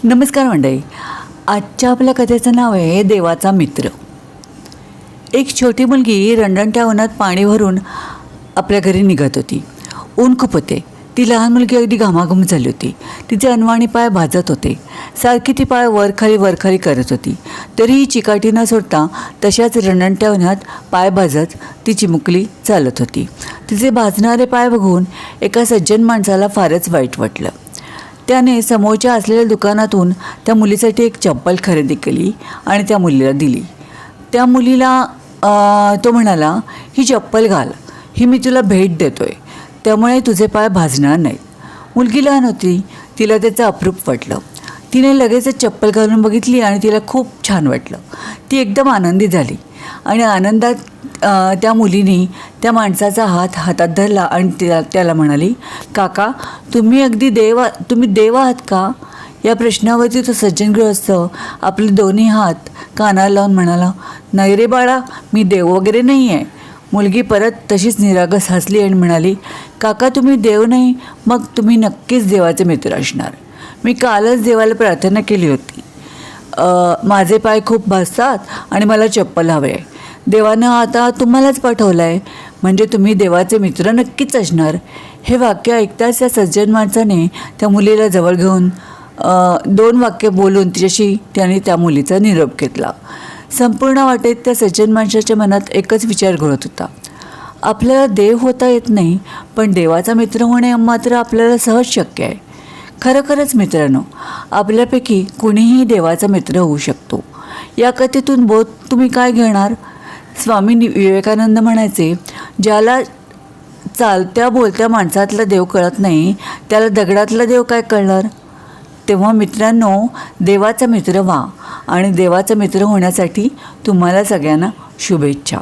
नमस्कार मंडळी. आजच्या आपल्या कथेचं नाव आहे देवाचा मित्र. एक छोटी मुलगी रणरणत्या उन्हात पाणी भरून आपल्या घरी निघत होती. ऊन खूप होते. ती लहान मुलगी अगदी घामाघूम झाली होती. तिचे अनवाणी पाय भाजत होते. सारखी ती पाय वरखाली करत होती. तरीही चिकाटी न सोडता तशाच रणरणत्या उन्हात पाय भाजत ती चिमुकली चालत होती. तिचे भाजणारे पाय बघून एका सज्जन माणसाला फारच वाईट वाटलं. त्याने समोरच्या असलेल्या दुकानातून त्या मुलीसाठी एक चप्पल खरेदी केली आणि त्या मुलीला दिली. त्या मुलीला तो म्हणाला, ही चप्पल घाल, ही मी तुला भेट देतोय, त्यामुळे तुझे पाय भाजणार नाहीत. मुलगी लहान होती. तिला त्याचं अप्रूप वाटलं. तिने लगेचच चप्पल घालून बघितली आणि तिला खूप छान वाटलं. ती एकदम आनंदी झाली आणि आनंदात त्या मुलीने त्या माणसाचा हातात धरला आणि त्याला म्हणाली, काका, तुम्ही देव आहात का? या प्रश्नावरती तो सज्जन गृहस्थ आपले दोन्ही हात कानाला लावून म्हणाला, नाही रे बाळा, मी देव वगैरे नाही आहे. मुलगी परत तशीच निरागस हसली आणि म्हणाली, काका, तुम्ही देव नाही, मग तुम्ही नक्कीच देवाचे मित्र असणार. मी कालच देवाला प्रार्थना केली होती. माझे पाय खूप भाजतात आणि मला चप्पल हवे आहे. देवानं आता तुम्हालाच पाठवलं आहे, म्हणजे तुम्ही देवाचे मित्र नक्कीच असणार. हे वाक्य ऐकताच त्या सज्जन माणसाने त्या मुलीला जवळ घेऊन 2 वाक्य बोलून त्याने त्या मुलीचा निरोप घेतला. संपूर्ण वाटेत त्या सज्जन माणसाच्या मनात एकच विचार घोळत होता, आपल्याला देव होता येत नाही, पण देवाचा मित्र होणे मात्र आपल्याला सहज शक्य आहे. खरोखरच मित्रांनो, आपल्यापैकी कुणीही देवाचा मित्र होऊ शकतो. या कथेतून बोध तुम्ही काय घेणार? स्वामी विवेकानंद म्हणायचे, ज्याला चालत्या बोलत्या माणसातला देव कळत नाही, त्याला दगडातला देव काय कळणार? तेव्हा मित्रांनो, देवाचा मित्र व्हा आणि देवाचा मित्र होण्यासाठी तुम्हाला सगळ्यांना शुभेच्छा.